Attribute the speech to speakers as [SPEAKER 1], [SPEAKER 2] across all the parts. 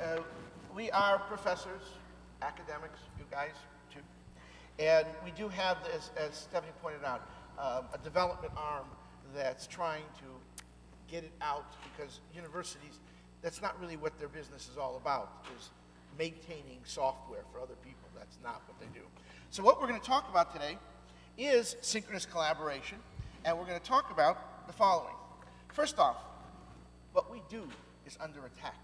[SPEAKER 1] Uh, we are professors, academics, you guys too. And we do have, as Stephanie pointed out, a development arm that's trying to get it out, because universities, that's not really what their business is all about, is maintaining software for other people. That's not what they do. So what we're going to talk about today is synchronous collaboration, and we're going to talk about the following. First off, what we do is under attack.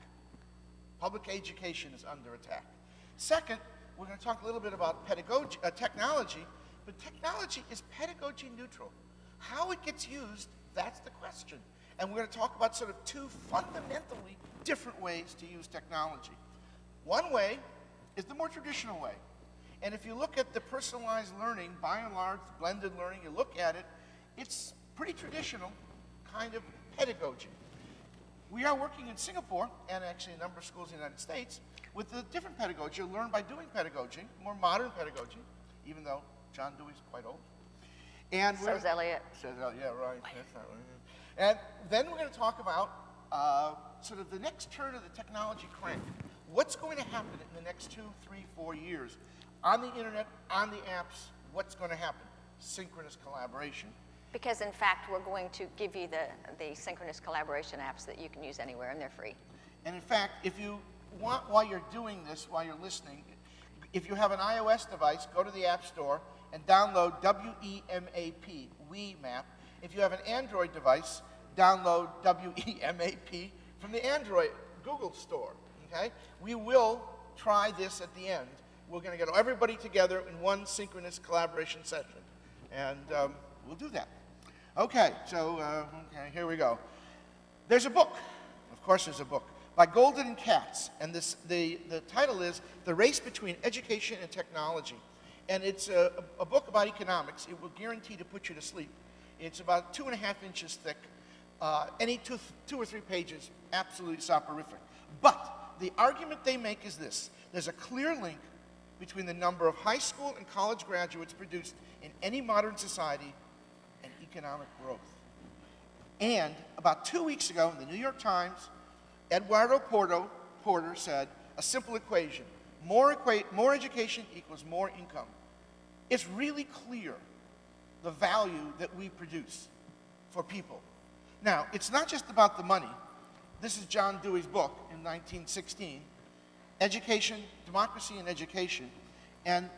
[SPEAKER 1] Public education is under attack. Second, we're going to talk a little bit about pedagogy, technology, but technology is pedagogy neutral. How it gets used, that's the question. And we're going to talk about sort of two fundamentally different ways to use technology. One way is the more traditional way. And if you look at the personalized learning, by and large, blended learning, you look at it, it's pretty traditional kind of pedagogy. We are working in Singapore, and actually a number of schools in the United States, with a different pedagogy, learn by doing pedagogy, more modern pedagogy, even though John Dewey's quite old. And
[SPEAKER 2] So's Elliot.
[SPEAKER 1] Says Elliot, yeah, right. That's not right. And then we're going to talk about sort of the next turn of the technology crank. What's going to happen in the next 2, 3, 4 years on the internet, on the apps? What's going to happen? Synchronous collaboration.
[SPEAKER 2] Because in fact, we're going to give you the synchronous collaboration apps that you can use anywhere, and they're free.
[SPEAKER 1] And in fact, if you want, while you're doing this, while you're listening, if you have an iOS device, go to the App Store and download WEMAP, WeMap. If you have an Android device, download WEMAP from the Android Google Store, okay? We will try this at the end. We're going to get everybody together in one synchronous collaboration session, and we'll do that. Okay, so okay, here we go. There's a book, of course there's a book, by Golden and Katz, and the title is The Race Between Education and Technology. And it's a book about economics. It will guarantee to put you to sleep. It's about 2.5 inches thick. Any two or three pages, absolutely soporific. But the argument they make is this. There's a clear link between the number of high school and college graduates produced in any modern society and economic growth. And about 2 weeks ago in the New York Times, Eduardo Porter said a simple equation. More education equals more income. It's really clear the value that we produce for people. Now, it's not just about the money. This is John Dewey's book in 1916, Education, Democracy and Education. And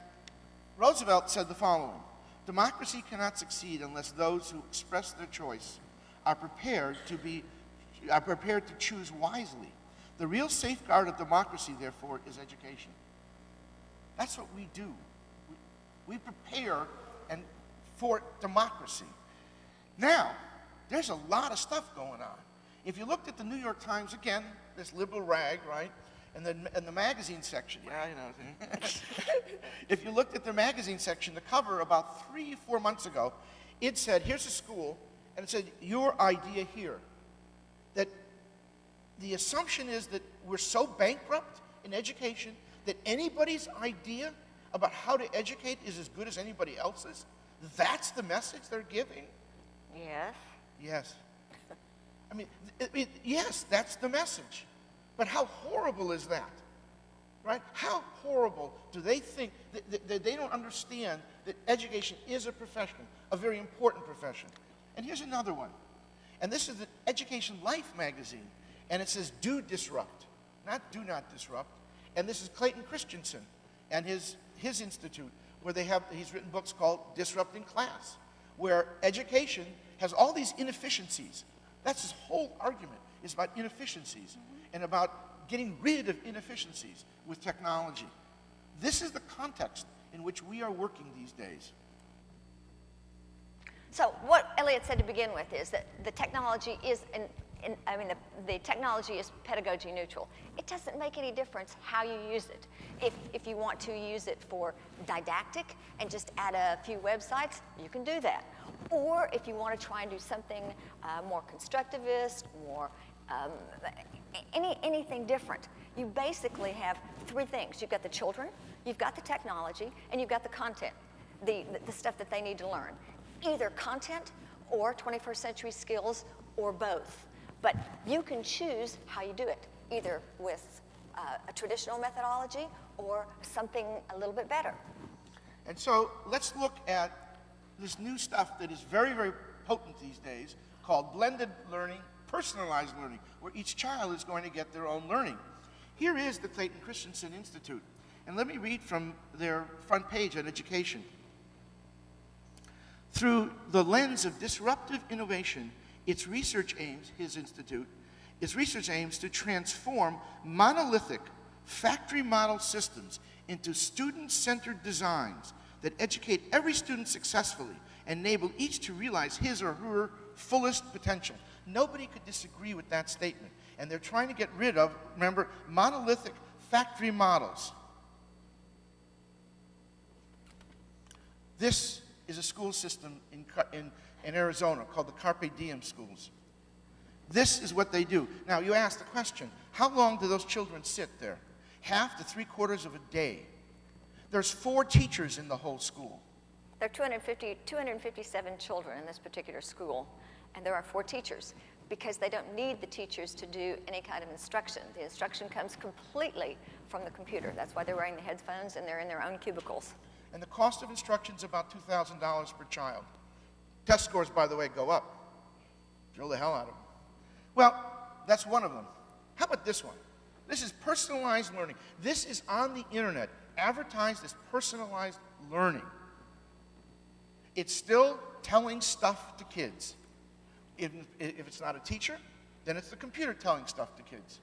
[SPEAKER 1] Roosevelt said the following: democracy cannot succeed unless those who express their choice are prepared to choose wisely. The real safeguard of democracy, therefore, is education. That's what we do. We prepare for democracy. Now, there's a lot of stuff going on. If you looked at the New York Times, again, this liberal rag, right? And the magazine section, yeah, you know. If you looked at their magazine section, the cover about 3 or 4 months ago, it said, here's a school, and it said, your idea here. That the assumption is that we're so bankrupt in education that anybody's idea about how to educate is as good as anybody else's. That's the message they're giving?
[SPEAKER 2] Yes.
[SPEAKER 1] Yes. I mean, yes, that's the message. But how horrible is that? Right? How horrible do they think that they don't understand that education is a profession, a very important profession? And here's another one. And this is the Education Life magazine. And it says, do disrupt, not do not disrupt. And this is Clayton Christensen and his institute, where he's written books called Disrupting Class, where education has all these inefficiencies. That's his whole argument, is about inefficiencies and about getting rid of inefficiencies with technology. This is the context in which we are working these days.
[SPEAKER 2] So what Elliot said to begin with is that the technology is, the technology is pedagogy neutral. It doesn't make any difference how you use it. If you want to use it for didactic and just add a few websites, you can do that. Or if you want to try and do something more constructivist, more anything different, you basically have three things. You've got the children, you've got the technology, and you've got the content, the stuff that they need to learn. Either content or 21st century skills or both. But you can choose how you do it, either with a traditional methodology or something a little bit better.
[SPEAKER 1] And so let's look at this new stuff that is very, very potent these days called blended learning, personalized learning, where each child is going to get their own learning. Here is the Clayton Christensen Institute. And let me read from their front page on education. Through the lens of disruptive innovation, its research aims to transform monolithic factory model systems into student-centered designs that educate every student successfully and enable each to realize his or her fullest potential. Nobody could disagree with that statement. And they're trying to get rid of, remember, monolithic factory models. This is a school system in Arizona called the Carpe Diem schools. This is what they do. Now, you ask the question, how long do those children sit there? Half to 3/4 of a day. There's 4 teachers in the whole school.
[SPEAKER 2] There are 257 children in this particular school, and there are 4 teachers because they don't need the teachers to do any kind of instruction. The instruction comes completely from the computer. That's why they're wearing the headphones and they're in their own cubicles.
[SPEAKER 1] And the cost of instruction is about $2,000 per child. Test scores, by the way, go up. Drill the hell out of them. Well, that's one of them. How about this one? This is personalized learning. This is on the internet, advertised as personalized learning. It's still telling stuff to kids. If it's not a teacher, then it's the computer telling stuff to kids.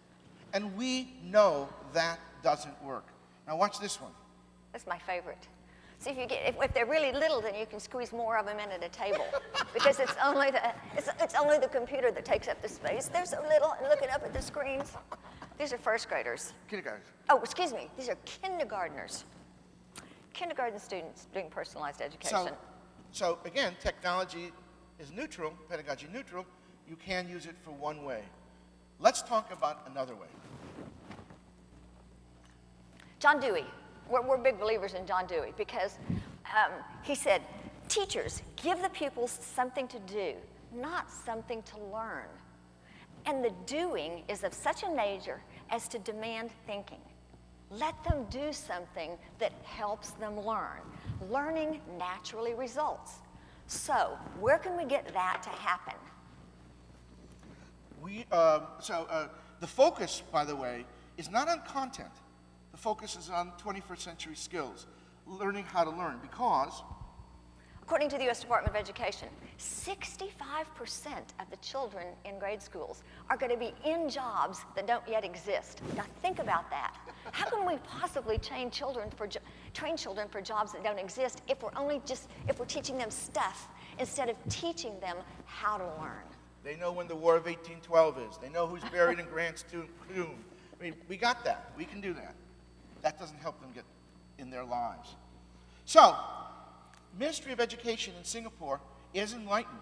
[SPEAKER 1] And we know that doesn't work. Now watch this one.
[SPEAKER 2] That's my favorite. See, if they're really little, then you can squeeze more of them in at a table because it's only the computer that takes up the space. They're so little and looking up at the screens. These are first graders.
[SPEAKER 1] Kindergarten.
[SPEAKER 2] Oh, excuse me. These are kindergartners. Kindergarten students doing personalized education.
[SPEAKER 1] So again, technology is neutral, pedagogy neutral. You can use it for one way. Let's talk about another way.
[SPEAKER 2] John Dewey. We're big believers in John Dewey because he said, teachers, give the pupils something to do, not something to learn. And the doing is of such a nature as to demand thinking. Let them do something that helps them learn. Learning naturally results. So where can we get that to happen?
[SPEAKER 1] The focus, by the way, is not on content. The focus is on 21st century skills, learning how to learn, because
[SPEAKER 2] according to the U.S. Department of Education, 65% of the children in grade schools are going to be in jobs that don't yet exist. Now think about that. How can we possibly train children for jobs that don't exist if we're teaching them stuff instead of teaching them how to learn?
[SPEAKER 1] They know when the War of 1812 is. They know who's buried in Grant's tomb. I mean, we got that. We can do that. That doesn't help them get in their lives. So, Ministry of Education in Singapore is enlightened.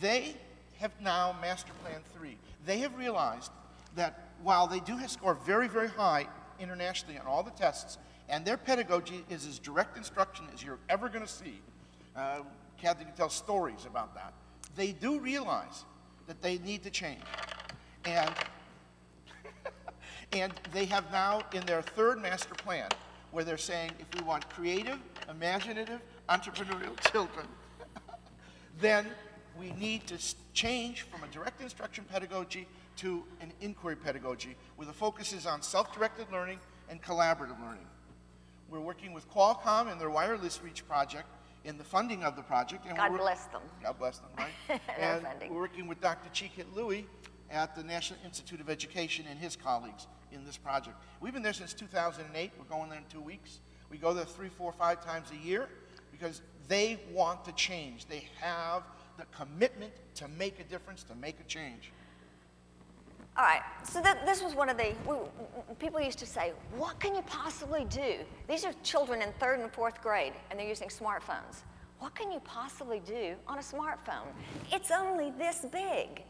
[SPEAKER 1] They have now Master Plan 3. They have realized that while they do score very, very high internationally on all the tests, and their pedagogy is as direct instruction as you're ever going to see, Cathie can tell stories about that, they do realize that they need to change. And they have now in their 3rd master plan where they're saying if we want creative, imaginative, entrepreneurial children, then we need to change from a direct instruction pedagogy to an inquiry pedagogy where the focus is on self-directed learning and collaborative learning. We're working with Qualcomm and their wireless reach project in the funding of the project. And
[SPEAKER 2] God bless them.
[SPEAKER 1] God bless them, right? And we're working with Dr. Chikit Louie at the National Institute of Education and his colleagues in this project. We've been there since 2008. We're going there in 2 weeks. We go there 3, 4, 5 times a year because they want to change. They have the commitment to make a difference, to make a change.
[SPEAKER 2] All right, so this was one of the, people used to say, what can you possibly do? These are children in 3rd and 4th grade, and they're using smartphones. What can you possibly do on a smartphone? It's only this big.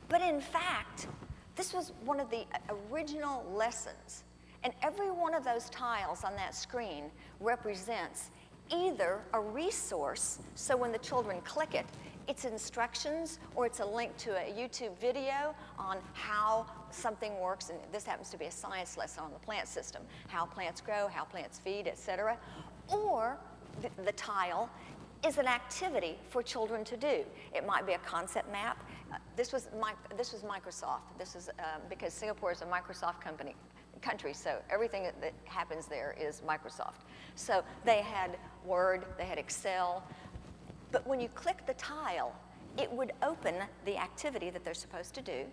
[SPEAKER 2] But in fact, this was one of the original lessons. And every one of those tiles on that screen represents either a resource, so when the children click it, it's instructions or it's a link to a YouTube video on how something works, and this happens to be a science lesson on the plant system, how plants grow, how plants feed, etc. Or the tile is an activity for children to do. It might be a concept map. This was Microsoft. This is because Singapore is a Microsoft country, so everything that happens there is Microsoft. So they had Word, they had Excel, but when you click the tile, it would open the activity that they're supposed to do.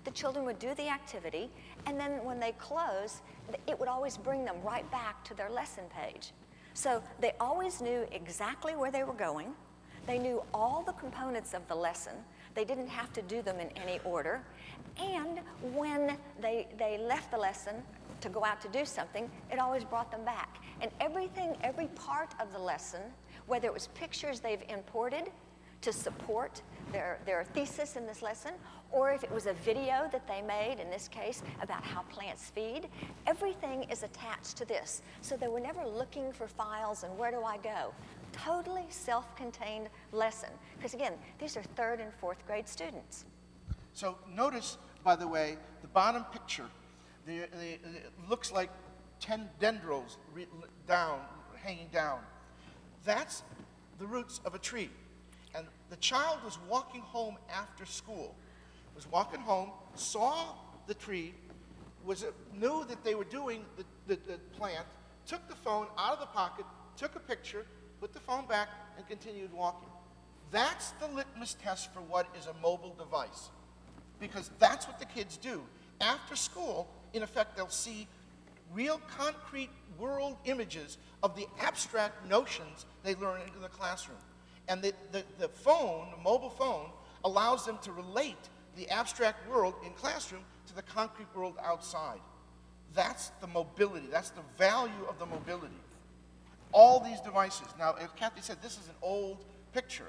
[SPEAKER 2] The children would do the activity, and then when they close, it would always bring them right back to their lesson page. So they always knew exactly where they were going. They knew all the components of the lesson. They didn't have to do them in any order. And when they left the lesson to go out to do something, it always brought them back. And every part of the lesson, whether it was pictures they've imported to support their thesis in this lesson, or if it was a video that they made, in this case, about how plants feed, everything is attached to this. So they were never looking for files and where do I go? Totally self-contained lesson. Because again, these are 3rd and 4th grade students.
[SPEAKER 1] So notice, by the way, the bottom picture, it looks like 10 dendrils hanging down. That's the roots of a tree. And the child was walking home after school, was walking home, saw the tree, knew that they were doing the plant, took the phone out of the pocket, took a picture, put the phone back, and continued walking. That's the litmus test for what is a mobile device, because that's what the kids do. After school, in effect, they'll see real concrete world images of the abstract notions they learn in the classroom. And the phone, the mobile phone, allows them to relate the abstract world in classroom to the concrete world outside. That's the mobility. That's the value of the mobility. All these devices. Now, as Cathie said, this is an old picture.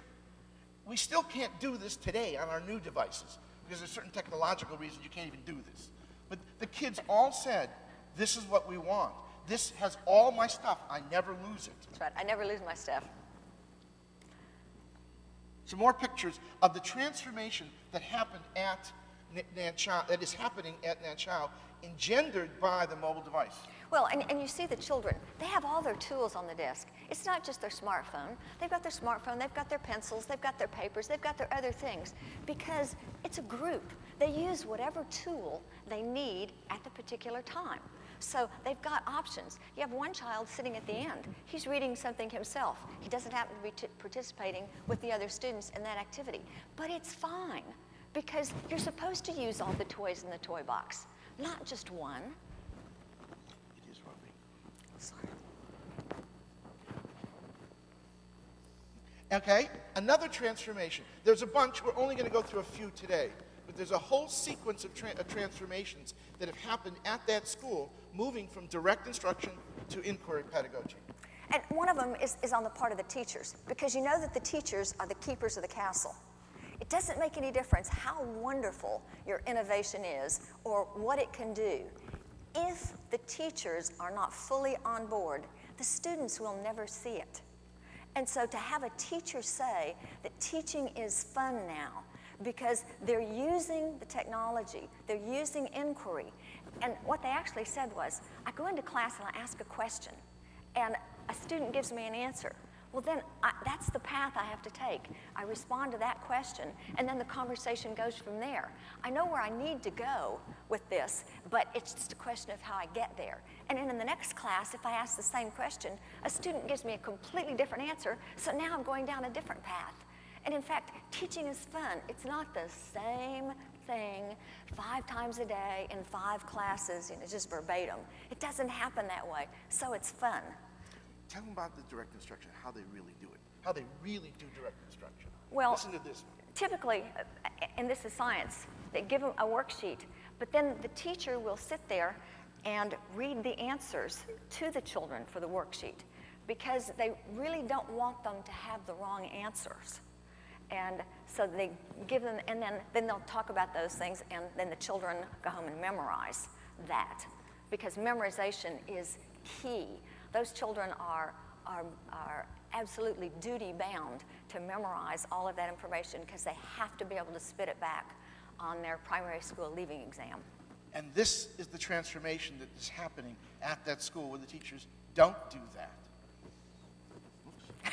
[SPEAKER 1] We still can't do this today on our new devices because there's certain technological reasons you can't even do this. But the kids all said, this is what we want. This has all my stuff. I never lose it.
[SPEAKER 2] That's right. I never lose my stuff.
[SPEAKER 1] Some more pictures of the transformation that happened at Nanchao, that is happening at Nanchao, engendered by the mobile device.
[SPEAKER 2] Well, and you see the children, they have all their tools on the desk. It's not just their smartphone. They've got their smartphone, they've got their pencils, they've got their papers, they've got their other things, because it's a group. They use whatever tool they need at the particular time. So they've got options. You have one child sitting at the end. He's reading something himself. He doesn't happen to be participating with the other students in that activity. But it's fine, because you're supposed to use all the toys in the toy box, not just one.
[SPEAKER 1] It is rubbing.
[SPEAKER 2] Sorry.
[SPEAKER 1] Okay, another transformation. There's a bunch. We're only going to go through a few today. But there's a whole sequence of transformations that have happened at that school, moving from direct instruction to inquiry pedagogy.
[SPEAKER 2] And one of them is on the part of the teachers, because you know that the teachers are the keepers of the castle. It doesn't make any difference how wonderful your innovation is or what it can do. If the teachers are not fully on board, the students will never see it. And so to have a teacher say that teaching is fun now, because they're using the technology, they're using inquiry. And what they actually said was, I go into class and I ask a question, and a student gives me an answer. Well, then that's the path I have to take. I respond to that question, and then the conversation goes from there. I know where I need to go with this, but it's just a question of how I get there. And then in the next class, if I ask the same question, a student gives me a completely different answer, so now I'm going down a different path. And in fact, teaching is fun. It's not the same thing 5 times a day in 5 classes, just verbatim. It doesn't happen that way, so it's fun.
[SPEAKER 1] Tell them about the direct instruction, how they really do it, how they really do direct instruction.
[SPEAKER 2] Well,
[SPEAKER 1] listen to this.
[SPEAKER 2] Typically, and this is science, they give them a worksheet, but then the teacher will sit there and read the answers to the children for the worksheet, because they really don't want them to have the wrong answers. And so they give them, and then they'll talk about those things, and then the children go home and memorize that, because memorization is key. Those children are absolutely duty-bound to memorize all of that information, because they have to be able to spit it back on their primary school leaving exam.
[SPEAKER 1] And this is the transformation that is happening at that school where the teachers don't do that. Oops.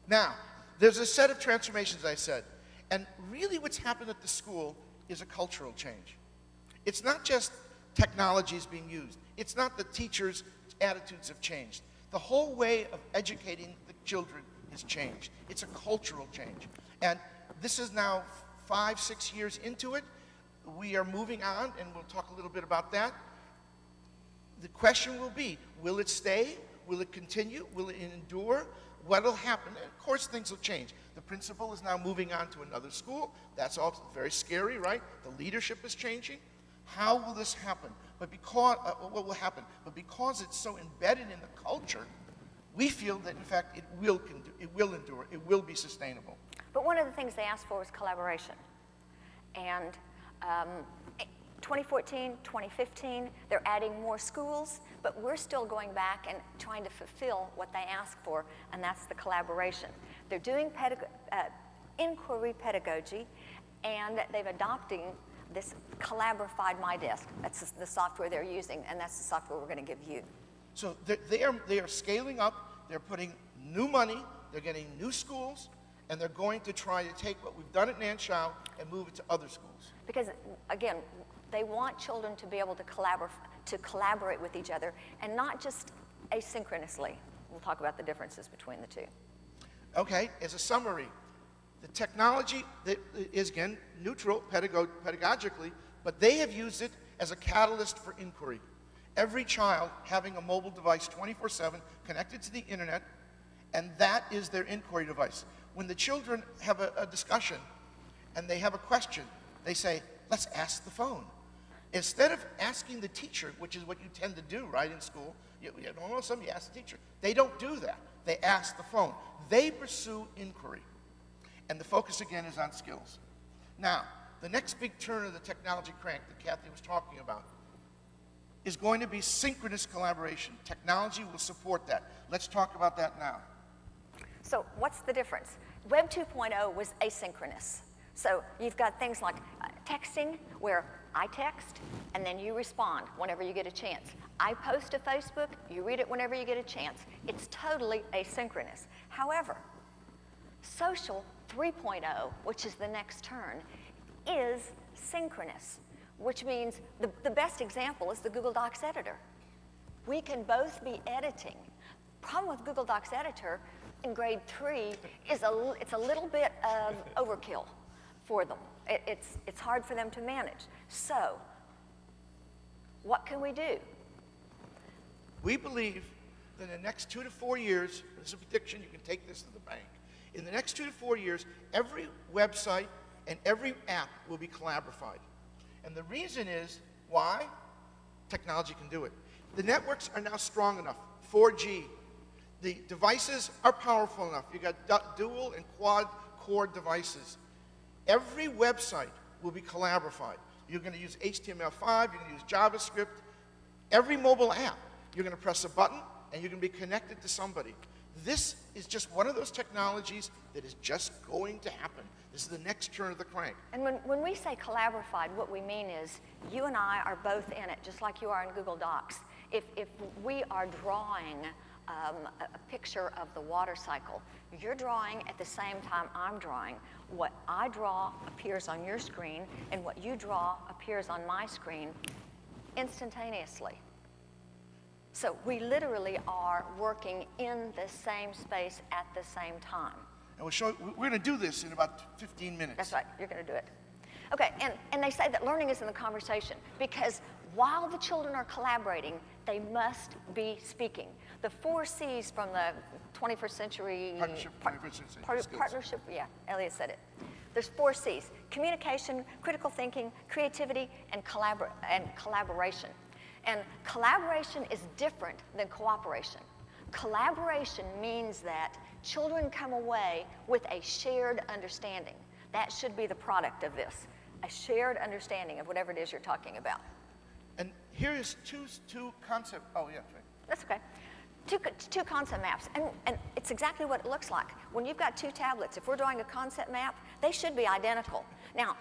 [SPEAKER 1] Now, there's a set of transformations I said. And really what's happened at the school is a cultural change. It's not just technologies being used. It's not the teachers' attitudes have changed. The whole way of educating the children has changed. It's a cultural change. And this is now 5, 6 years into it. We are moving on, and we'll talk a little bit about that. The question will be, will it stay? Will it continue? Will it endure? What will happen? And of course, things will change. The principal is now moving on to another school. That's all very scary, right? The leadership is changing. How will this happen? But because, what will happen? But because it's so embedded in the culture, we feel that, in fact, it will endure. It will be sustainable.
[SPEAKER 2] But one of the things they asked for was collaboration. And 2014, 2015, they're adding more schools, but we're still going back and trying to fulfill what they asked for, and that's the collaboration. They're doing inquiry pedagogy, and they've adopting this Collabrified MyDesk. That's the software they're using, and that's the software we're going to give you.
[SPEAKER 1] So they are scaling up. They're putting new money. They're getting new schools, and they're going to try to take what we've done at Nanshao and move it to other schools.
[SPEAKER 2] Because, again, they want children to be able to collaborate with each other, and not just asynchronously. We'll talk about the differences between the two.
[SPEAKER 1] Okay, as a summary, the technology that is, again, neutral pedagogically, but they have used it as a catalyst for inquiry. Every child having a mobile device 24/7 connected to the internet, and that is their inquiry device. When the children have a discussion and they have a question, they say, let's ask the phone. Instead of asking the teacher, which is what you tend to do, right, in school, you ask the teacher. They don't do that. They ask the phone. They pursue inquiry. And the focus, again, is on skills. Now, the next big turn of the technology crank that Cathie was talking about is going to be synchronous collaboration. Technology will support that. Let's talk about that now.
[SPEAKER 2] So what's the difference? Web 2.0 was asynchronous. So you've got things like texting, where I text, and then you respond whenever you get a chance. I post to Facebook, you read it whenever you get a chance. It's totally asynchronous. However, social 3.0, which is the next turn, is synchronous, which means the best example is the Google Docs editor. We can both be editing. Problem with Google Docs editor in grade 3 is it's a little bit of overkill for them. It's hard for them to manage. So, what can we do?
[SPEAKER 1] We believe that in the next 2 to 4 years, this is a prediction, you can take this to the bank. In the next 2 to 4 years, every website and every app will be Collabrified. And the reason is, why? Technology can do it. The networks are now strong enough, 4G. The devices are powerful enough. You've got dual and quad core devices. Every website will be Collabrified. You're going to use HTML5, you're going to use JavaScript. Every mobile app, you're going to press a button and you're going to be connected to somebody. This is just one of those technologies that is just going to happen. This is the next turn of the crank.
[SPEAKER 2] And when we say Collabrified, what we mean is you and I are both in it, just like you are in Google Docs. If we are drawing a picture of the water cycle, you're drawing at the same time I'm drawing. What I draw appears on your screen, and what you draw appears on my screen instantaneously. So we literally are working in the same space at the same time.
[SPEAKER 1] And we're going to do this in about 15 minutes.
[SPEAKER 2] That's right, you're going to do it. Okay, and they say that learning is in the conversation, because while the children are collaborating, they must be speaking. The 4 C's from the 21st century... Partnership, yeah, Elliot said it. There's 4 C's: communication, critical thinking, creativity, and collaboration. And collaboration is different than cooperation. Collaboration means that children come away with a shared understanding. That should be the product of this, a shared understanding of whatever it is you're talking about.
[SPEAKER 1] And here is two concept, oh yeah, right.
[SPEAKER 2] That's okay. Two concept maps, and it's exactly what it looks like. When you've got 2 tablets, if we're drawing a concept map, they should be identical. Now,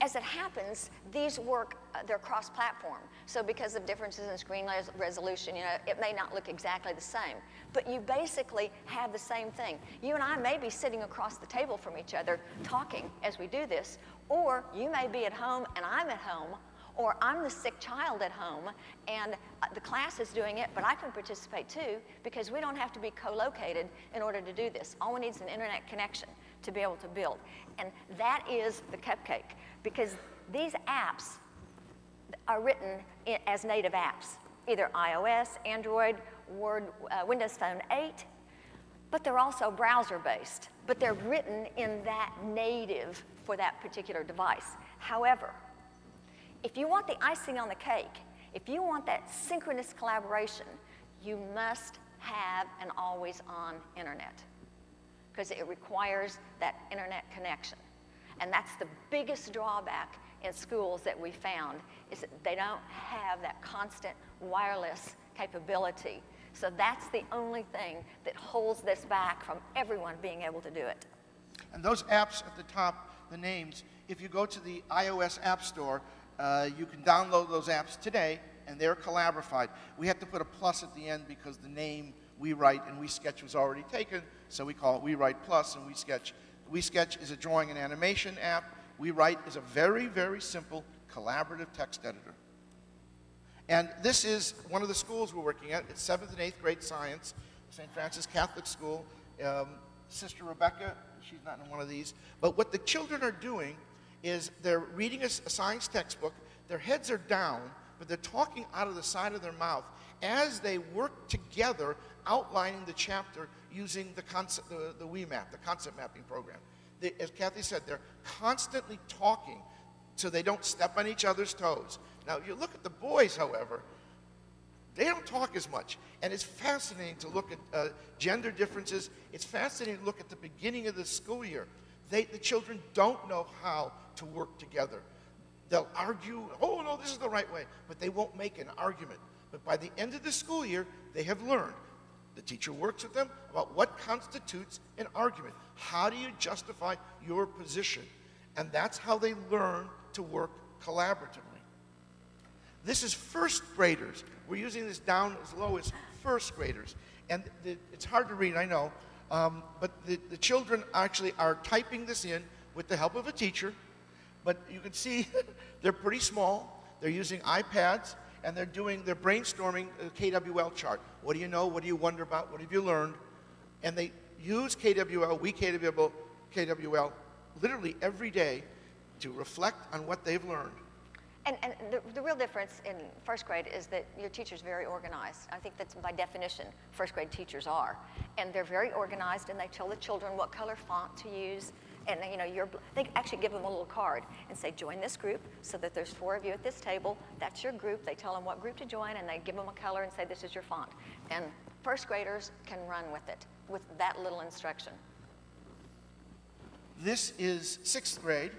[SPEAKER 2] as it happens, these work they're cross-platform. So because of differences in screen resolution, you know, it may not look exactly the same. But you basically have the same thing. You and I may be sitting across the table from each other talking as we do this, or you may be at home and I'm at home, or I'm the sick child at home and the class is doing it, but I can participate too because we don't have to be co-located in order to do this. All we need is an internet connection to be able to build. And that is the cupcake, because these apps are written as native apps, either iOS, Android, Word, Windows Phone 8, but they're also browser-based, but they're written in that native for that particular device. However, if you want the icing on the cake, if you want that synchronous collaboration, you must have an always-on internet, because it requires that internet connection. And that's the biggest drawback in schools that we found, is that they don't have that constant wireless capability. So that's the only thing that holds this back from everyone being able to do it.
[SPEAKER 1] And those apps at the top, the names, if you go to the iOS App Store, you can download those apps today, and they're collaborative. We have to put a plus at the end because the name WeWrite and WeSketch was already taken, so we call it WeWrite Plus and WeSketch. WeSketch is a drawing and animation app. WeWrite is a very, very simple collaborative text editor. And this is one of the schools we're working at. It's 7th and 8th grade science, St. Francis Catholic School. Sister Rebecca, she's not in one of these. But what the children are doing is they're reading a science textbook. Their heads are down, but they're talking out of the side of their mouth as they work together, outlining the chapter using the WeMap, the concept mapping program. As Cathie said, they're constantly talking so they don't step on each other's toes. Now, if you look at the boys, however, they don't talk as much. And it's fascinating to look at gender differences. It's fascinating to look at the beginning of the school year. The children don't know how to work together. They'll argue, oh, no, this is the right way, but they won't make an argument. But by the end of the school year, they have learned. The teacher works with them about what constitutes an argument. How do you justify your position? And that's how they learn to work collaboratively. This is first graders. We're using this down as low as first graders. And it's hard to read, I know, but the children actually are typing this in with the help of a teacher. But you can see they're pretty small. They're using iPads, and they're brainstorming a KWL chart. What do you know? What do you wonder about? What have you learned? And they use KWL literally every day to reflect on what they've learned.
[SPEAKER 2] And the real difference in first grade is that your teacher's very organized. I think that's by definition first grade teachers are. And they're very organized, and they tell the children what color font to use. And you know, they actually give them a little card and say, join this group, so that there's 4 of you at this table. That's your group. They tell them what group to join, and they give them a color and say, this is your font. And first graders can run with it, with that little instruction.
[SPEAKER 1] This is 6th grade.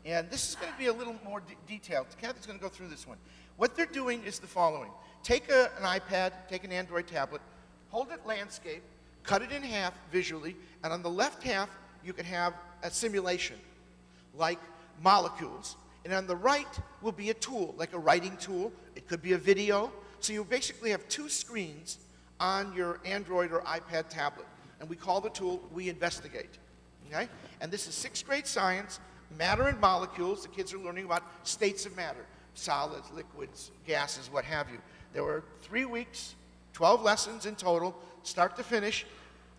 [SPEAKER 1] And this is going to be a little more detailed. Cathie's going to go through this one. What they're doing is the following. Take an iPad, take an Android tablet, hold it landscape, cut it in half visually, and on the left half, you can have a simulation, like molecules. And on the right will be a tool, like a writing tool. It could be a video. So you basically have 2 screens on your Android or iPad tablet. And we call the tool We Investigate. Okay? And this is 6th grade science. Matter and molecules. The kids are learning about states of matter, solids, liquids, gases, what have you. There were 3 weeks, 12 lessons in total, start to finish.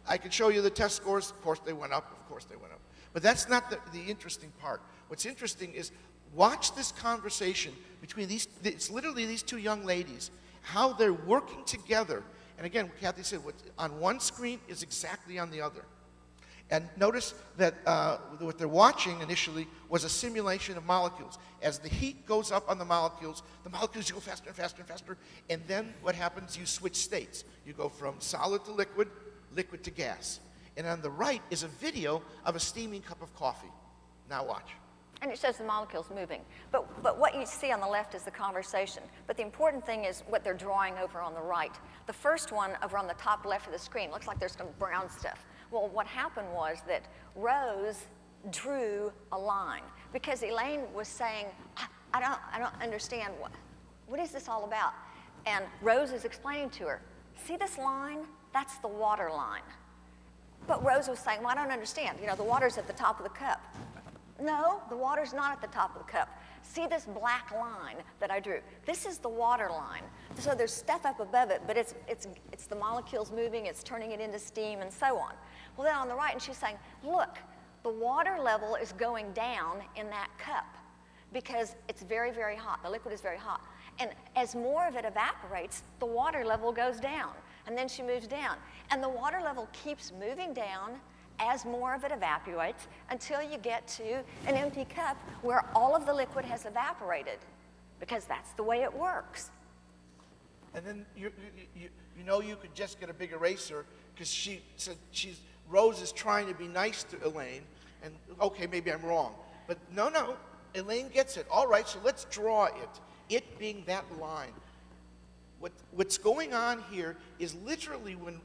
[SPEAKER 1] I can show you the test scores. Of course they went up. Of course they went up. But that's not the interesting part. What's interesting is watch this conversation between it's literally these 2 young ladies, how they're working together. And again, Cathie said, what's on one screen is exactly on the other. And notice that what they're watching initially was a simulation of molecules. As the heat goes up on the molecules go faster and faster and faster. And then what happens, you switch states. You go from solid to liquid, liquid to gas. And on the right is a video of a steaming cup of coffee. Now watch.
[SPEAKER 2] And it shows the molecules moving. But what you see on the left is the conversation. But the important thing is what they're drawing over on the right. The first one over on the top left of the screen looks like there's some brown stuff. Well, what happened was that Rose drew a line because Elaine was saying, I don't understand what is this all about? And Rose is explaining to her, see this line? That's the water line. But Rose was saying, well, I don't understand. You know, the water's at the top of the cup. No, the water's not at the top of the cup. See this black line that I drew? This is the water line. So there's stuff up above it, but it's the molecules moving, it's turning it into steam and so on. Well, then on the right, and she's saying, look, the water level is going down in that cup because it's very, very hot. The liquid is very hot. And as more of it evaporates, the water level goes down. And then she moves down. And the water level keeps moving down as more of it evaporates until you get to an empty cup where all of the liquid has evaporated, because that's the way it works.
[SPEAKER 1] And then you know you could just get a big eraser because she said Rose is trying to be nice to Elaine, and okay, maybe I'm wrong. But no, Elaine gets it. All right, so let's draw it being that line. What's going on here is literally when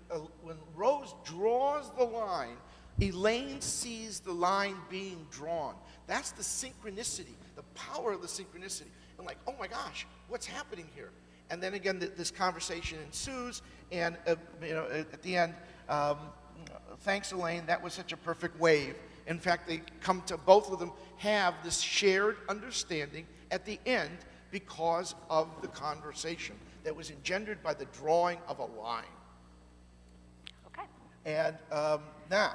[SPEAKER 1] Rose draws the line, Elaine sees the line being drawn. That's the synchronicity, the power of the synchronicity. And like, oh my gosh, what's happening here? And then again, this conversation ensues, and at the end, thanks Elaine, that was such a perfect wave. In fact, they come to, both of them have this shared understanding at the end because of the conversation that was engendered by the drawing of a line.
[SPEAKER 2] Okay.
[SPEAKER 1] And now,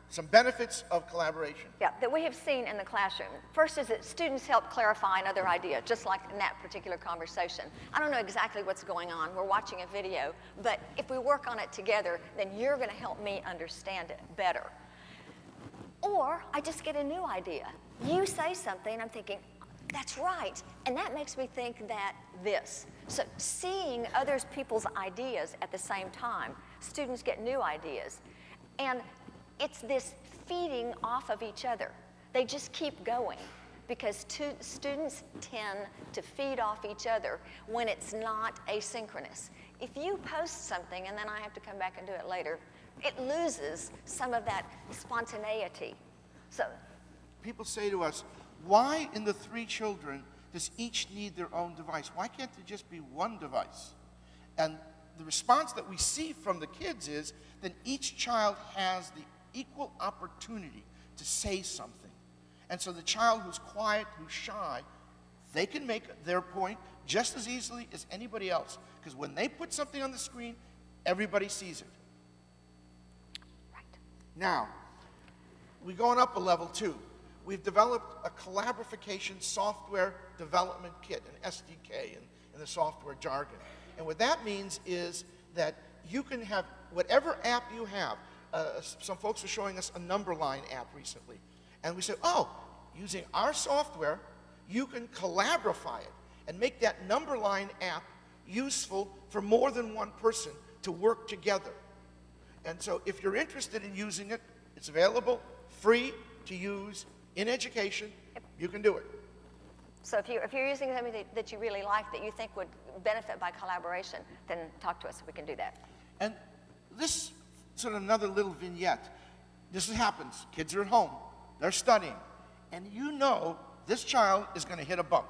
[SPEAKER 1] some benefits of collaboration.
[SPEAKER 2] Yeah, that we have seen in the classroom. First is that students help clarify another idea, just like in that particular conversation. I don't know exactly what's going on. We're watching a video, but if we work on it together, then you're going to help me understand it better. Or I just get a new idea. You say something, I'm thinking, that's right, and that makes me think that this. So seeing other people's ideas at the same time, students get new ideas. And it's this feeding off of each other. They just keep going because students tend to feed off each other when it's not asynchronous. If you post something and then I have to come back and do it later, it loses some of that spontaneity. So
[SPEAKER 1] people say to us, why in the 3 children does each need their own device? Why can't there just be one device? And the response that we see from the kids is that each child has the equal opportunity to say something. And so the child who's quiet, who's shy, they can make their point just as easily as anybody else. Because when they put something on the screen, everybody sees it.
[SPEAKER 2] Right.
[SPEAKER 1] Now, we're going up a level 2. We've developed a collaboration software development kit, an SDK in the software jargon. And what that means is that you can have whatever app you have. Some folks were showing us a number line app recently. And we said, oh, using our software, you can collaborify it and make that number line app useful for more than one person to work together. And so if you're interested in using it, it's available, free to use in education. You can do it.
[SPEAKER 2] So if you're using something that you really like, that you think would benefit by collaboration, then talk to us, we can do that.
[SPEAKER 1] And this sort of another little vignette. This happens. Kids are at home. They're studying. And you know this child is going to hit a bump,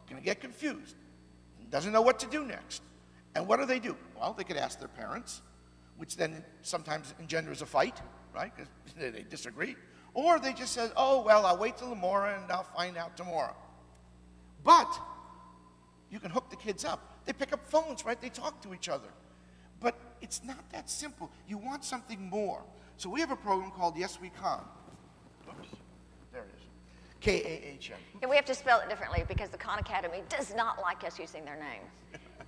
[SPEAKER 1] going to get confused, doesn't know what to do next. And what do? Well, they could ask their parents, which then sometimes engenders a fight, right, because they disagree. Or they just say, oh, well, I'll wait till tomorrow and I'll find out tomorrow. But you can hook the kids up. They pick up phones, right? They talk to each other. But it's not that simple. You want something more. So we have a program called Yes We Can. Oops, there it is. K-A-H-N.
[SPEAKER 2] And we have to spell it differently because the Khan Academy does not like us using their name,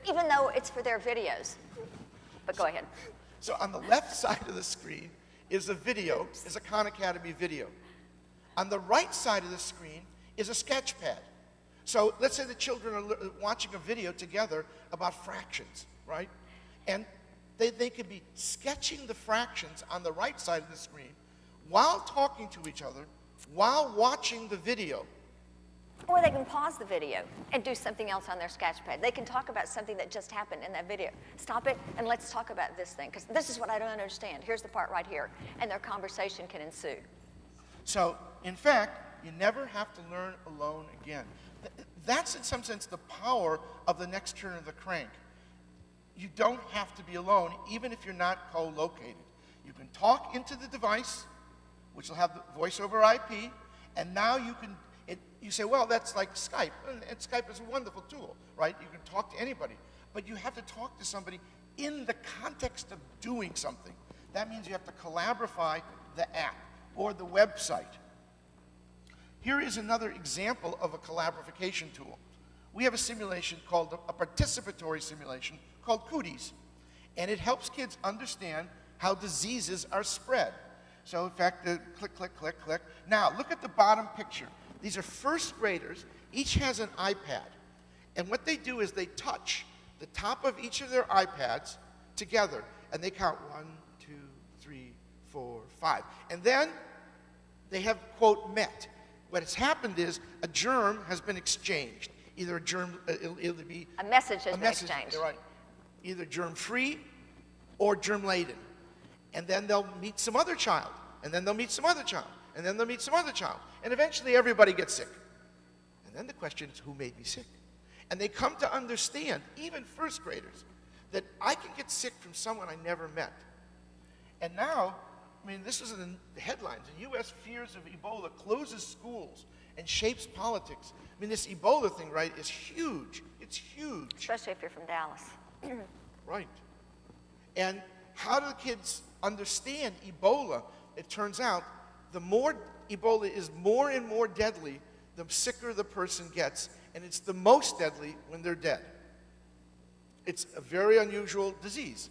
[SPEAKER 2] even though it's for their videos. But go ahead.
[SPEAKER 1] So on the left side of the screen is a video, is a Khan Academy video. On the right side of the screen is a sketch pad. So let's say the children are watching a video together about fractions, right? And they could be sketching the fractions on the right side of the screen while talking to each other, while watching the video.
[SPEAKER 2] Or they can pause the video and do something else on their sketch pad. They can talk about something that just happened in that video. Stop it and let's talk about this thing, because this is what I don't understand. Here's the part right here. And their conversation can ensue.
[SPEAKER 1] So, in fact, you never have to learn alone again. That's in some sense the power of the next turn of the crank. You don't have to be alone, even if you're not co-located. You can talk into the device, which will have the voice over IP, and now you can, you say, well, that's like Skype, and Skype is a wonderful tool, right? You can talk to anybody, but you have to talk to somebody in the context of doing something. That means you have to collaborify the app or the website. Here is another example of a collaboration tool. We have a simulation called a participatory simulation called Cooties, and it helps kids understand how diseases are spread. So in fact, click, click, click, click. Now look at the bottom picture. These are first graders. Each has an iPad, and what they do is they touch the top of each of their iPads together, and they count 1, 2, 3, 4, 5, and then they have, quote, met. What has happened is a germ has been exchanged. Either a germ, it'll be
[SPEAKER 2] a message has been exchanged.
[SPEAKER 1] Right. Either germ-free or germ-laden. And then they'll meet some other child, and then they'll meet some other child, and then they'll meet some other child, and eventually everybody gets sick. And then the question is, who made me sick? And they come to understand, even first graders, that I can get sick from someone I never met. And now, I mean, this is in the headlines. The U.S. fears of Ebola closes schools and shapes politics. I mean, this Ebola thing, right, is huge. It's huge.
[SPEAKER 2] Especially if you're from Dallas.
[SPEAKER 1] Right. And how do the kids understand Ebola? It turns out the more Ebola is more and more deadly, the sicker the person gets, and it's the most deadly when they're dead. It's a very unusual disease.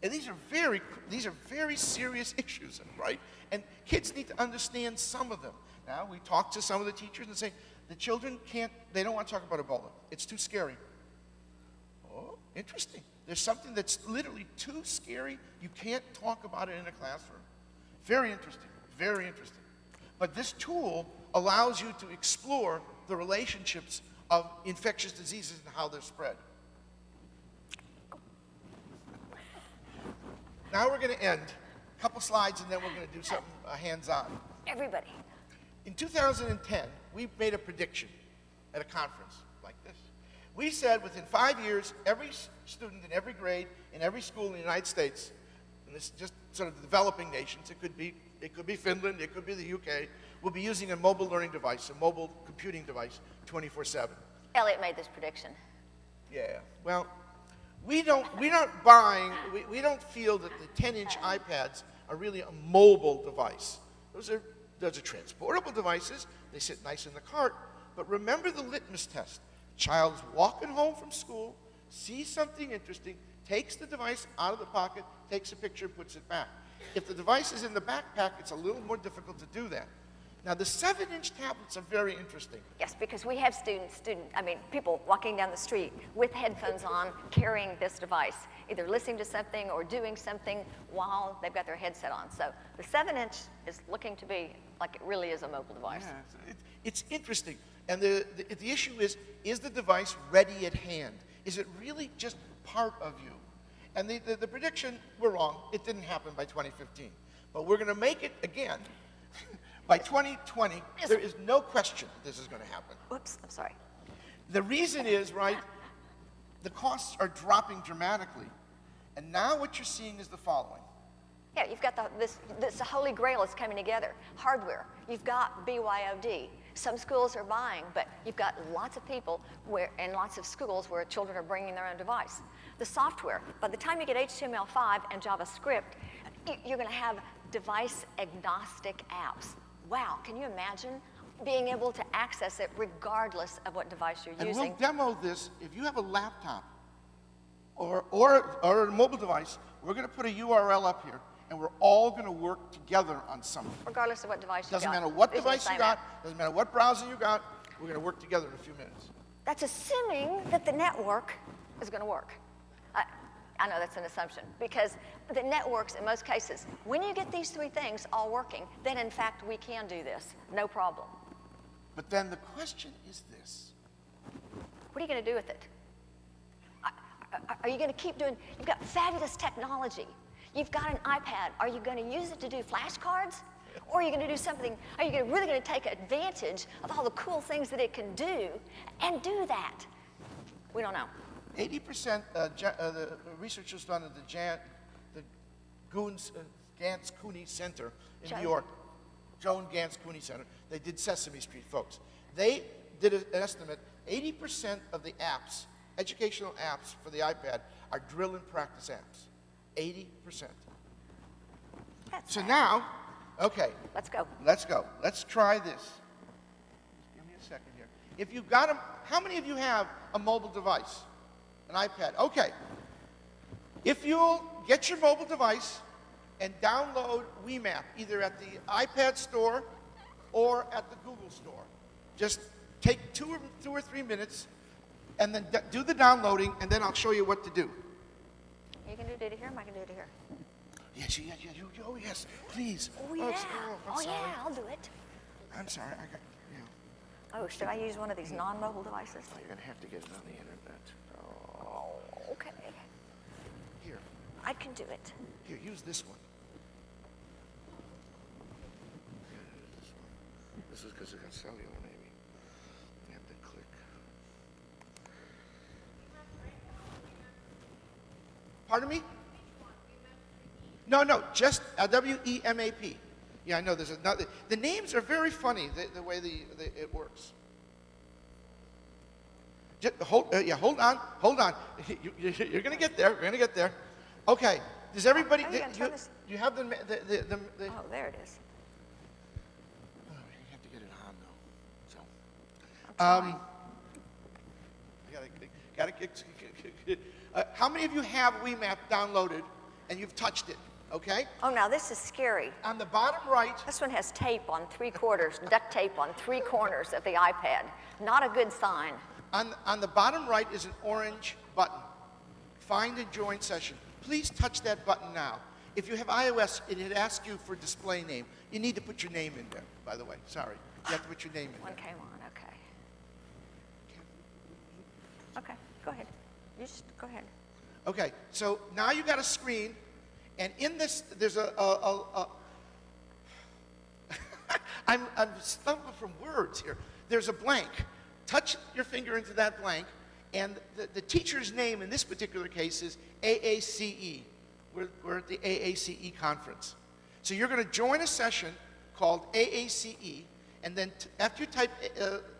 [SPEAKER 1] And these are very serious issues, right? And kids need to understand some of them. Now, we talk to some of the teachers and say, the children they don't want to talk about Ebola. It's too scary. Oh, interesting. There's something that's literally too scary. You can't talk about it in a classroom. Very interesting, very interesting. But this tool allows you to explore the relationships of infectious diseases and how they're spread. Now we're going to end. A couple slides, and then we're going to do something hands-on.
[SPEAKER 2] Everybody.
[SPEAKER 1] In 2010, we made a prediction at a conference like this. We said within 5 years, every student in every grade in every school in the United States, and this is just sort of the developing nations, it could be Finland, it could be the UK, will be using a mobile learning device, a mobile computing device, 24/7.
[SPEAKER 2] Elliot made this prediction.
[SPEAKER 1] Yeah. Well, we don't feel that the 10-inch iPads are really a mobile device. Those are transportable devices. They sit nice in the cart. But remember the litmus test. Child's walking home from school, sees something interesting, takes the device out of the pocket, takes a picture, puts it back. If the device is in the backpack, it's a little more difficult to do that. Now, the 7-inch tablets are very interesting.
[SPEAKER 2] Yes, because we have people walking down the street with headphones on, carrying this device, either listening to something or doing something while they've got their headset on. So the 7-inch is looking to be like it really is a mobile device.
[SPEAKER 1] Yeah, it's interesting. And the issue is the device ready at hand? Is it really just part of you? And the prediction, we're wrong. It didn't happen by 2015. But we're going to make it again. By 2020, there is no question this is going to happen.
[SPEAKER 2] Whoops, I'm sorry.
[SPEAKER 1] The reason is, right, the costs are dropping dramatically. And now what you're seeing is the following.
[SPEAKER 2] Yeah, you've got this Holy Grail is coming together. Hardware, you've got BYOD. Some schools are buying, but you've got lots of people and lots of schools where children are bringing their own device. The software, by the time you get HTML5 and JavaScript, you're going to have device-agnostic apps. Wow, can you imagine being able to access it regardless of what device you're using?
[SPEAKER 1] And we'll demo this. If you have a laptop or a mobile device, we're going to put a URL up here, and we're all going to work together on something.
[SPEAKER 2] Regardless of what device you got.
[SPEAKER 1] Doesn't matter what device you got, doesn't matter what browser you got, we're going to work together in a few minutes.
[SPEAKER 2] That's assuming that the network is going to work. I know that's an assumption, because the networks, in most cases, when you get these three things all working, then in fact we can do this, no problem.
[SPEAKER 1] But then the question is this.
[SPEAKER 2] What are you going to do with it? Are you going to keep doing, you've got fabulous technology. You've got an iPad. Are you going to use it to do flashcards? Or are you going to do something, are you really going to take advantage of all the cool things that it can do and do that? We don't know.
[SPEAKER 1] 80%, the research was done at the Gans Cooney Center in New York. Joan Gans Cooney Center. They did Sesame Street, folks. They did an estimate, 80% of the apps, educational apps for the iPad, are drill and practice apps. 80%.
[SPEAKER 2] That's
[SPEAKER 1] So
[SPEAKER 2] right.
[SPEAKER 1] now, okay.
[SPEAKER 2] Let's go.
[SPEAKER 1] Let's go. Let's try this. Just give me a second here. If you've got how many of you have a mobile device? An iPad? Okay. If you'll get your mobile device and download WeMap, either at the iPad store or at the Google store. Just take two or 3 minutes and then do the downloading, and then I'll show you what to do.
[SPEAKER 2] You can do it here, I can do it here.
[SPEAKER 1] Yes, oh yes, please.
[SPEAKER 2] Oh yeah,
[SPEAKER 1] I'm sorry.
[SPEAKER 2] I'll do it.
[SPEAKER 1] I'm sorry, I got,
[SPEAKER 2] Oh, should I use one of these non-mobile devices?
[SPEAKER 1] you're gonna have to get it on the internet.
[SPEAKER 2] Oh, okay.
[SPEAKER 1] Here,
[SPEAKER 2] I can do it.
[SPEAKER 1] here, use this one. This is because it got cellular, maybe. You have to click. Pardon me? No, just WEMAP. Yeah, I know there's another. The names are very funny, the way it works. Just hold on. You're going to get there. We're going to get there. Okay. Does everybody? You have the.
[SPEAKER 2] Oh, there it is.
[SPEAKER 1] Oh, you have to get it on though. So. How many of you have WeMap downloaded and you've touched it? Okay.
[SPEAKER 2] Oh, now this is scary.
[SPEAKER 1] On the bottom right.
[SPEAKER 2] This one has tape on 3/4, duct tape on 3 corners of the iPad. Not a good sign.
[SPEAKER 1] On the bottom right is an orange button. Find and join session. Please touch that button now. If you have iOS, it asks you for display name. You need to put your name in there, by the way. Sorry. You have to put your name in
[SPEAKER 2] One
[SPEAKER 1] there.
[SPEAKER 2] came on, okay. Okay, go ahead. You just go ahead.
[SPEAKER 1] Okay, so now you got a screen, and in this, there's I'm stumbling from words here. There's a blank. Touch your finger into that blank, and the teacher's name in this particular case is AACE. We're at the AACE conference. So you're going to join a session called AACE, and then after you type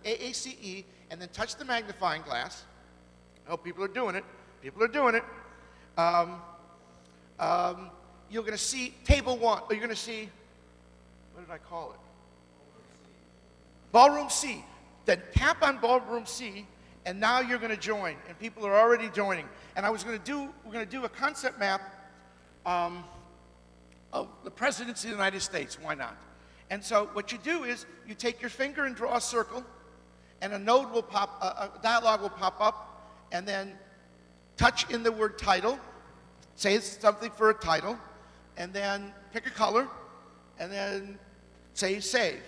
[SPEAKER 1] AACE, and then touch the magnifying glass. I hope people are doing it. People are doing it. You're going to see table 1, or you're going to see, what did I call it? Ballroom C. Then tap on Ballroom C, and now you're going to join, and people are already joining. And we're going to do a concept map of the presidency of the United States. Why not? And so what you do is you take your finger and draw a circle, and a dialogue will pop up, and then touch in the word title, say something for a title, and then pick a color, and then say save.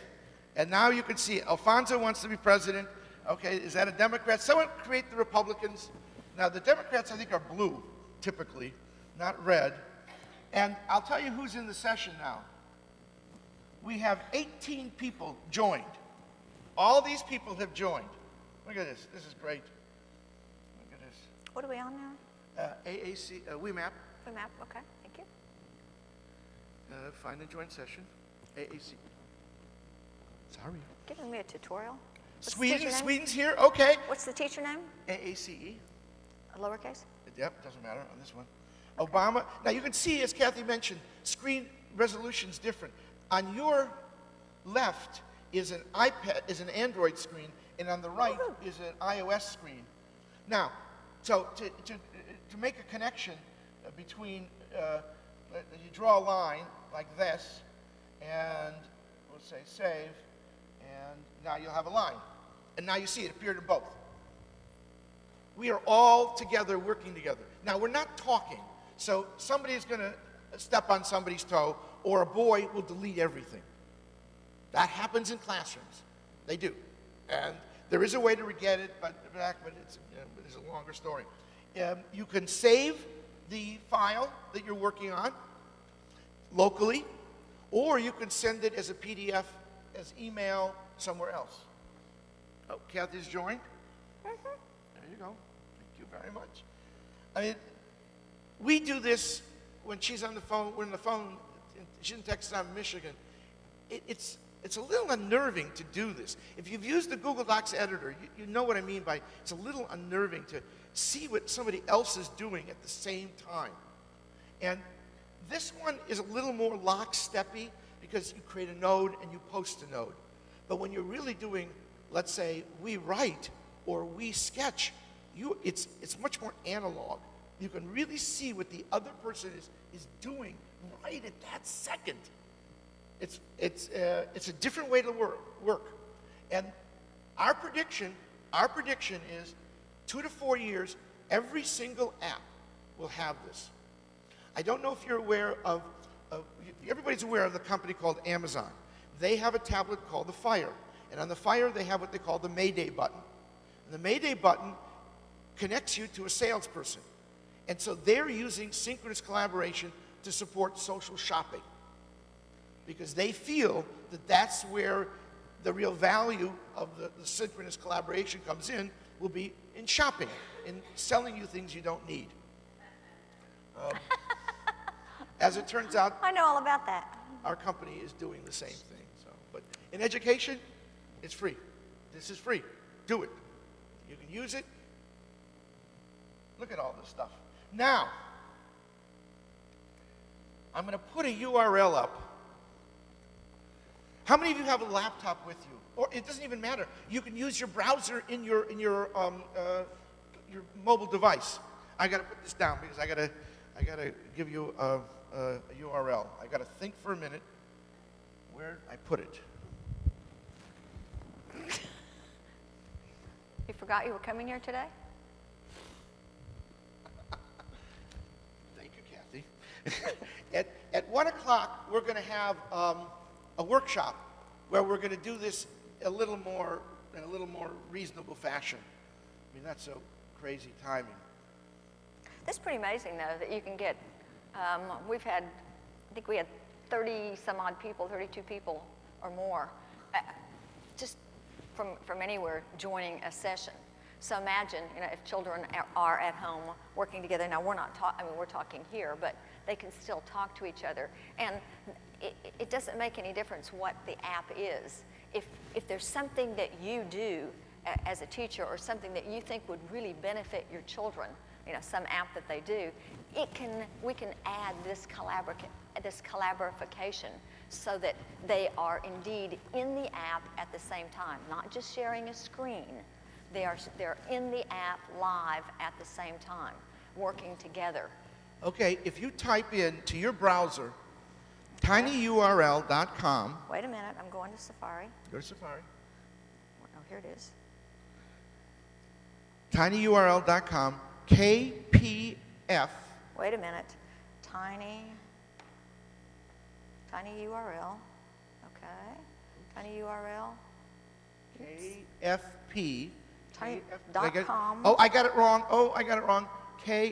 [SPEAKER 1] And now you can see Alfonso wants to be president. Okay, is that a Democrat? Someone create the Republicans. Now the Democrats I think are blue, typically, not red. And I'll tell you who's in the session now. We have 18 people joined. All these people have joined. Look at this. This is great. Look at this.
[SPEAKER 2] What are we on now?
[SPEAKER 1] AAC, WeMap.
[SPEAKER 2] WeMap, okay, thank you.
[SPEAKER 1] Find and join session. AAC. Sorry.
[SPEAKER 2] Giving me a tutorial. What's the teacher name?
[SPEAKER 1] Sweden's here. Okay.
[SPEAKER 2] What's the teacher name?
[SPEAKER 1] AACE.
[SPEAKER 2] A lowercase?
[SPEAKER 1] Yep, doesn't matter on this one. Okay. Obama. Now you can see, as Cathie mentioned, screen resolution's different. On your left is an iPad, is an Android screen, and on the right is an iOS screen. Now, so to make a connection between, you draw a line like this, and we'll say save, and now you'll have a line. And now you see it appeared in both. We are all together working together. Now we're not talking, so somebody is going to step on somebody's toe, or a boy will delete everything. That happens in classrooms. They do. And there is a way to get it but it's a longer story. You can save the file that you're working on locally, Or you can send it as a PDF, as email, somewhere else. Oh, Cathie's joined. There you go. Thank you very much. I mean, we do this when she's on the phone. We're on the phone. She's in Texas. I'm in Michigan. It's a little unnerving to do this. If you've used the Google Docs editor, you know what I mean by it's a little unnerving to see what somebody else is doing at the same time. And this one is a little more locksteppy because you create a node and you post a node. But when you're really doing, let's say, we write or we sketch, it's much more analog. You can really see what the other person is doing right at that second. It's a different way to work. And our prediction is 2 to 4 years, every single app will have this. I don't know if you're aware of everybody's aware of the company called Amazon. They have a tablet called the Fire. And on the Fire, they have what they call the Mayday button. And the Mayday button connects you to a salesperson. And so they're using synchronous collaboration to support social shopping, because they feel that that's where the real value of the synchronous collaboration comes in, will be in shopping, in selling you things you don't need. As it turns out,
[SPEAKER 2] I know all about that.
[SPEAKER 1] our company is doing the same thing. So, but in education, it's free. This is free. Do it. You can use it. Look at all this stuff. Now, I'm going to put a URL up. How many of you have a laptop with you? Or it doesn't even matter. You can use your browser in your mobile device. I got to put this down because I got to give you a URL. I got to think for a minute where I put it.
[SPEAKER 2] You forgot you were coming here today?
[SPEAKER 1] Thank you, Cathie. At 1 o'clock, we're going to have a workshop where we're going to do this in a little more reasonable fashion. I mean, that's so crazy timing.
[SPEAKER 2] That's pretty amazing, though, that you can get, we've had, I think we had 30 some odd people, 32 people or more, just from anywhere joining a session. So imagine, if children are at home working together. Now we're not we're talking here, but they can still talk to each other. And it doesn't make any difference what the app is. If there's something that you do as a teacher or something that you think would really benefit your children, some app that they do, we can add this collaboration so that they are indeed in the app at the same time, not just sharing a screen. They're in the app live at the same time, working together.
[SPEAKER 1] Okay, if you type in to your browser, tinyurl.com.
[SPEAKER 2] Wait a minute, I'm going to Safari.
[SPEAKER 1] Go to Safari.
[SPEAKER 2] Oh, here it is.
[SPEAKER 1] tinyurl.com, KPF.
[SPEAKER 2] Wait a minute. Tiny URL. Okay. Tiny URL.
[SPEAKER 1] KFP.
[SPEAKER 2] Tiny.com.
[SPEAKER 1] Oh, I got it wrong.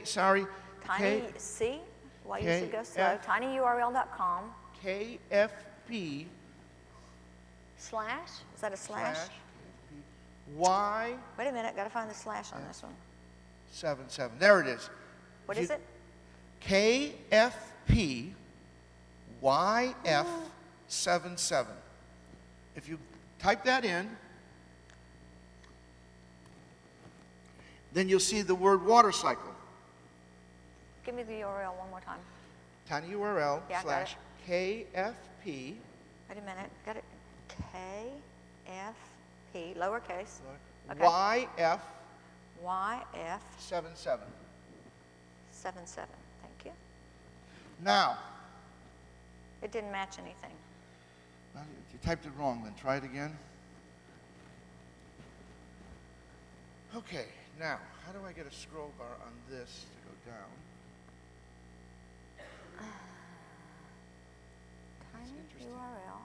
[SPEAKER 1] Sorry.
[SPEAKER 2] Tiny, see? Why you should go slow. tinyurl.com.
[SPEAKER 1] KFP.
[SPEAKER 2] Slash? Is that a slash?
[SPEAKER 1] Y.
[SPEAKER 2] Wait a minute, got to find the slash on this one.
[SPEAKER 1] 77. There it is.
[SPEAKER 2] What is it?
[SPEAKER 1] KFP YF77. If you type that in, then you'll see the word water cycle.
[SPEAKER 2] Give me the URL one more time.
[SPEAKER 1] tinyurl
[SPEAKER 2] Yeah,
[SPEAKER 1] slash KFP.
[SPEAKER 2] Wait a minute, got it. KFP, lowercase. Okay.
[SPEAKER 1] YF
[SPEAKER 2] YF
[SPEAKER 1] 77.
[SPEAKER 2] 77. Thank you.
[SPEAKER 1] Now,
[SPEAKER 2] It didn't match anything.
[SPEAKER 1] you typed it wrong, then try it again. Okay, now, how do I get a scroll bar on this to go down?
[SPEAKER 2] Tiny
[SPEAKER 1] interesting.
[SPEAKER 2] URL.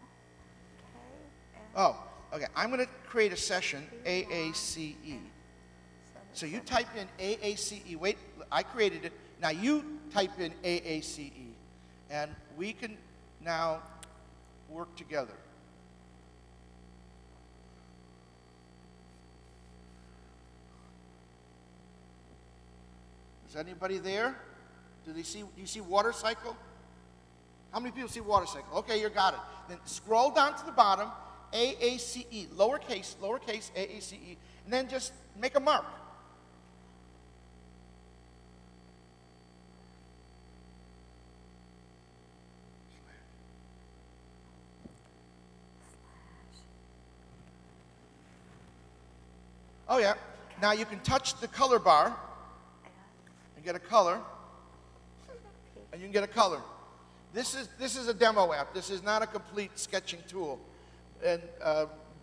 [SPEAKER 2] KF.
[SPEAKER 1] Oh, okay, I'm going to create a session, AACE. So you type in AACE. Wait, I created it. Now you type in AACE. And we can now work together. Is anybody there? Do you see water cycle? How many people see water cycle? Okay, you got it. Then scroll down to the bottom, AACE, lowercase, AACE, and then just make a mark. Oh yeah. Now you can touch the color bar and get a color, and you can get a color. This is a demo app. This is not a complete sketching tool,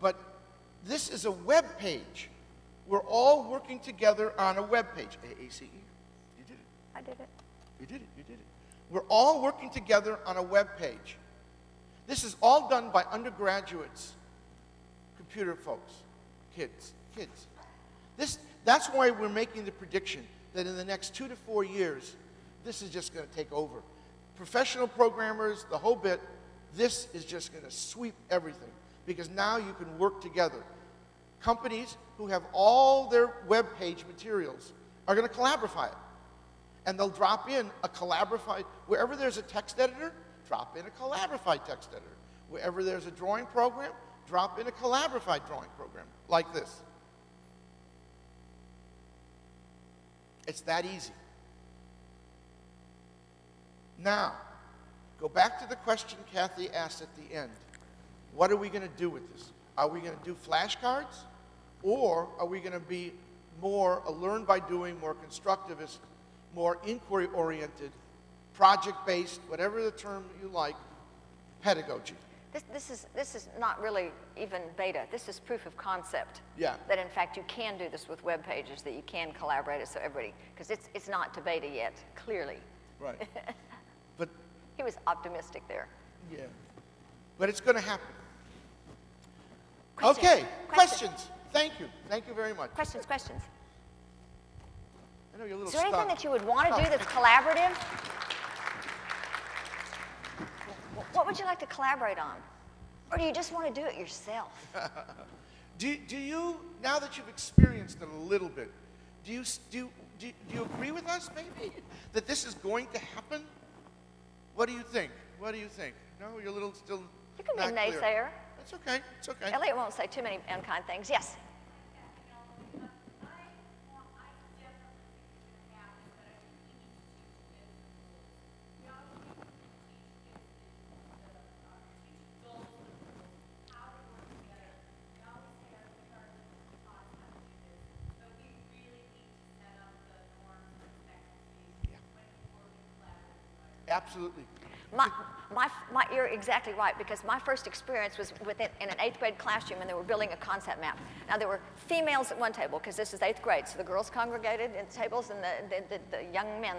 [SPEAKER 1] but this is a web page. We're all working together on a web page. AACE. You did it.
[SPEAKER 2] I did it.
[SPEAKER 1] You did it. You did it. We're all working together on a web page. This is all done by undergraduates, computer folks, kids. That's why we're making the prediction that in the next 2 to 4 years, this is just going to take over. Professional programmers, the whole bit, this is just going to sweep everything because now you can work together. Companies who have all their web page materials are going to collaborate it. And they'll drop in a collaborate, wherever there's a text editor, drop in a collaborate text editor. Wherever there's a drawing program, drop in a collaborate drawing program, like this. It's that easy. Now, go back to the question Cathie asked at the end. What are we going to do with this? Are we going to do flashcards? Or are we going to be more a learn by doing, more constructivist, more inquiry-oriented, project-based, whatever the term you like, pedagogy?
[SPEAKER 2] This is not really even beta. This is proof of concept.
[SPEAKER 1] Yeah.
[SPEAKER 2] That in fact you can do this with web pages, that you can collaborate it so everybody, because it's not to beta yet, clearly.
[SPEAKER 1] Right. But
[SPEAKER 2] he was optimistic there.
[SPEAKER 1] Yeah. But it's going to happen.
[SPEAKER 2] Questions?
[SPEAKER 1] Okay. Questions. Thank you. Thank you very much.
[SPEAKER 2] Questions.
[SPEAKER 1] I know you're a little
[SPEAKER 2] Is there anything
[SPEAKER 1] stuck.
[SPEAKER 2] that you would want to do that's collaborative? What would you like to collaborate on? Or do you just want to do it yourself?
[SPEAKER 1] Do you, now that you've experienced it a little bit, do you agree with us, maybe, that this is going to happen? What do you think? What do you think? No, you're a little still
[SPEAKER 2] You can be a
[SPEAKER 1] not clear.
[SPEAKER 2] naysayer.
[SPEAKER 1] It's okay. It's okay.
[SPEAKER 2] Elliot won't say too many unkind things. Yes?
[SPEAKER 1] Absolutely.
[SPEAKER 2] You're exactly right, because my first experience was in an 8th grade classroom, and they were building a concept map. Now, there were females at one table, because this is 8th grade, so the girls congregated at tables, and the young men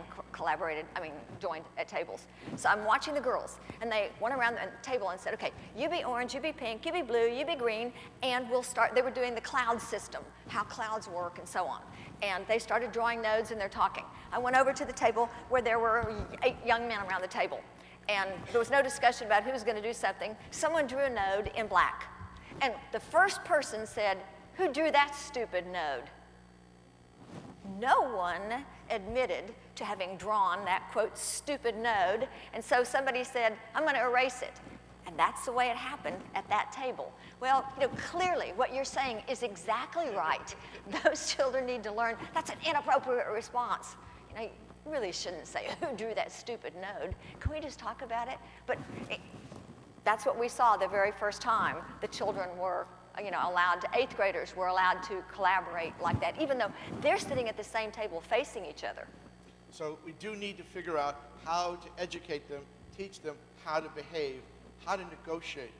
[SPEAKER 2] joined at tables. So I'm watching the girls, and they went around the table and said, okay, you be orange, you be pink, you be blue, you be green, and we'll start. They were doing the cloud system, how clouds work, and so on. And they started drawing nodes, and they're talking. I went over to the table where there were 8 young men around the table. And there was no discussion about who was going to do something. Someone drew a node in black. And the first person said, who drew that stupid node? No one admitted to having drawn that, quote, stupid node. And so somebody said, I'm going to erase it. And that's the way it happened at that table. Well, clearly what you're saying is exactly right. Those children need to learn. That's an inappropriate response. You really shouldn't say, who drew that stupid node? Can we just talk about it? But that's what we saw the very first time. The children were, allowed to, 8th graders were allowed to collaborate like that, even though they're sitting at the same table facing each other.
[SPEAKER 1] So we do need to figure out how to educate them, teach them how to behave, how to negotiate.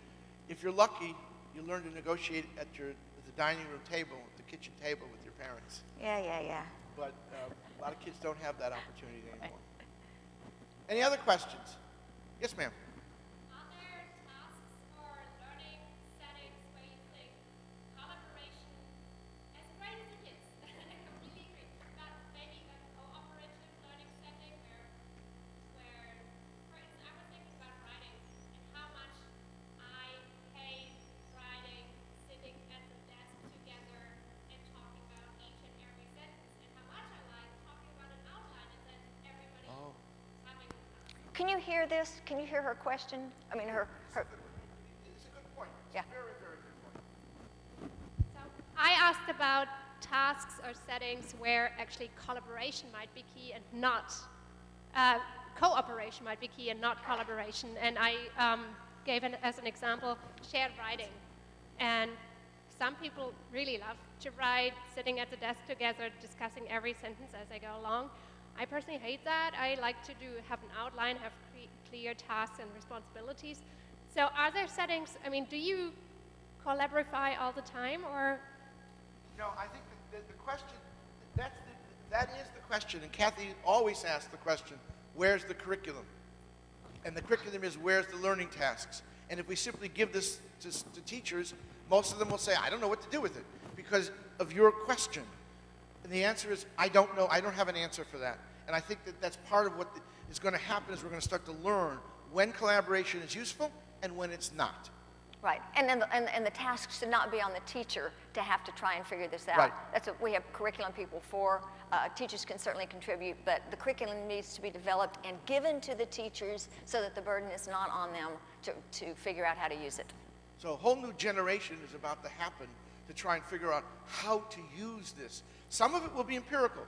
[SPEAKER 1] If you're lucky, you learn to negotiate at the dining room table, at the kitchen table with your parents.
[SPEAKER 2] Yeah.
[SPEAKER 1] But a lot of kids don't have that opportunity anymore. Any other questions? Yes, ma'am.
[SPEAKER 3] Are there tasks or learning settings where you think collaboration, as great as it is, I completely agree, but maybe a cooperative learning setting where, for instance, I was thinking about writing and how much I
[SPEAKER 2] Can you hear this? Can you hear her question? I mean, her
[SPEAKER 1] It's a good point. It's
[SPEAKER 2] Yeah.
[SPEAKER 1] a very, very good point.
[SPEAKER 3] So I asked about tasks or settings where actually collaboration might be key and not cooperation might be key and not collaboration. And I gave as an example shared writing. And some people really love to write, sitting at the desk together, discussing every sentence as they go along. I personally hate that. I like to have an outline, have clear tasks and responsibilities. So are there settings, I mean, do you collaborate all the time, or?
[SPEAKER 1] No, I think the question, that is the question, and Cathie always asks the question, where's the curriculum? And the curriculum is, where's the learning tasks? And if we simply give this to teachers, most of them will say, I don't know what to do with it because of your question. And the answer is, I don't know, I don't have an answer for that. And I think that's part of what is going to happen is we're going to start to learn when collaboration is useful and when it's not.
[SPEAKER 2] Right, and then the task should not be on the teacher to have to try and figure this out.
[SPEAKER 1] Right.
[SPEAKER 2] That's what we have curriculum people for. Teachers can certainly contribute, but the curriculum needs to be developed and given to the teachers so that the burden is not on them to figure out how to use it.
[SPEAKER 1] So a whole new generation is about to happen to try and figure out how to use this. Some of it will be empirical.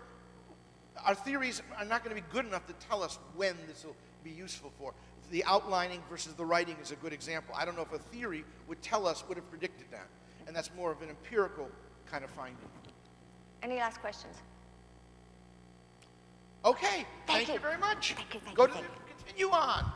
[SPEAKER 1] Our theories are not going to be good enough to tell us when this will be useful for. The outlining versus the writing is a good example. I don't know if a theory would have predicted that. And that's more of an empirical kind of finding.
[SPEAKER 2] Any last questions?
[SPEAKER 1] Okay,
[SPEAKER 2] Thank
[SPEAKER 1] you
[SPEAKER 2] you
[SPEAKER 1] very much.
[SPEAKER 2] Thank you, thank
[SPEAKER 1] Go
[SPEAKER 2] you,
[SPEAKER 1] to
[SPEAKER 2] thank
[SPEAKER 1] continue on.